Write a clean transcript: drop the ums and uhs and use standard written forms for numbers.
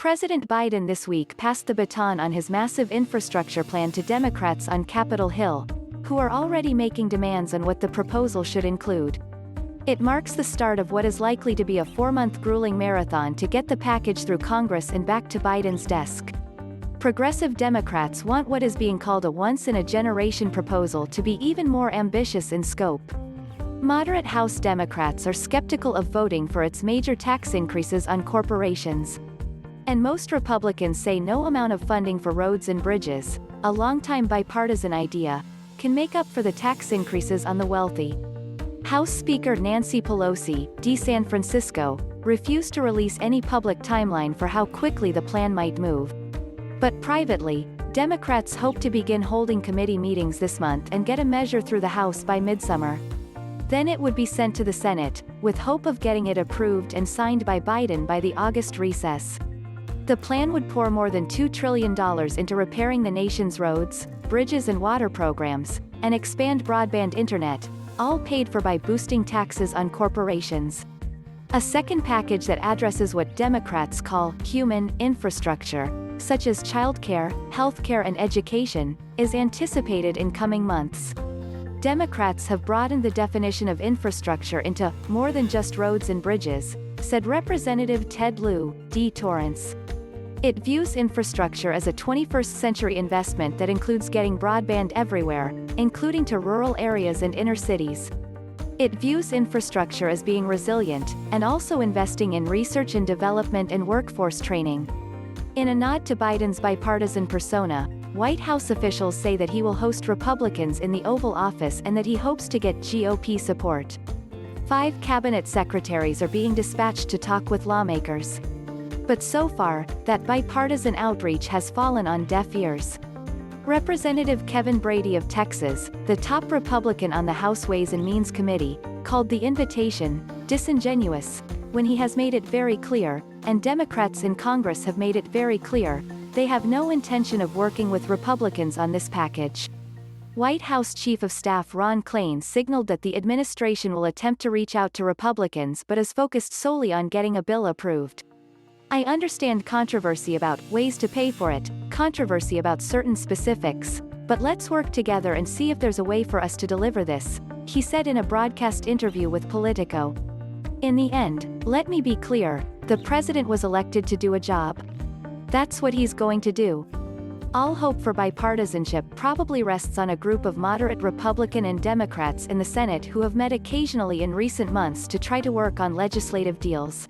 President Biden this week passed the baton on his massive infrastructure plan to Democrats on Capitol Hill, who are already making demands on what the proposal should include. It marks the start of what is likely to be a 4-month grueling marathon to get the package through Congress and back to Biden's desk. Progressive Democrats want what is being called a once-in-a-generation proposal to be even more ambitious in scope. Moderate House Democrats are skeptical of voting for its major tax increases on corporations. And most Republicans say no amount of funding for roads and bridges, a longtime bipartisan idea, can make up for the tax increases on the wealthy. House Speaker Nancy Pelosi, D. San Francisco, refused to release any public timeline for how quickly the plan might move. But privately, Democrats hope to begin holding committee meetings this month and get a measure through the House by midsummer. Then it would be sent to the Senate, with hope of getting it approved and signed by Biden by the August recess. The plan would pour more than $2 trillion into repairing the nation's roads, bridges and water programs, and expand broadband internet, all paid for by boosting taxes on corporations. A second package that addresses what Democrats call human infrastructure, such as childcare, healthcare and education, is anticipated in coming months. Democrats have broadened the definition of infrastructure into more than just roads and bridges, said Representative Ted Lieu, D-Torrance. It views infrastructure as a 21st-century investment that includes getting broadband everywhere, including to rural areas and inner cities. It views infrastructure as being resilient, and also investing in research and development and workforce training. In a nod to Biden's bipartisan persona, White House officials say that he will host Republicans in the Oval Office and that he hopes to get GOP support. 5 cabinet secretaries are being dispatched to talk with lawmakers. But so far, that bipartisan outreach has fallen on deaf ears. Representative Brady of Texas, the top Republican on the House Ways and Means Committee, called the invitation disingenuous, when he has made it very clear, and Democrats in Congress have made it very clear, they have no intention of working with Republicans on this package. White House Chief of Staff Klain signaled that the administration will attempt to reach out to Republicans but is focused solely on getting a bill approved. I understand controversy about ways to pay for it, controversy about certain specifics, but let's work together and see if there's a way for us to deliver this, he said in a broadcast interview with Politico. In the end, let me be clear, the president was elected to do a job. That's what he's going to do. All hope for bipartisanship probably rests on a group of moderate Republican and Democrats in the Senate who have met occasionally in recent months to try to work on legislative deals.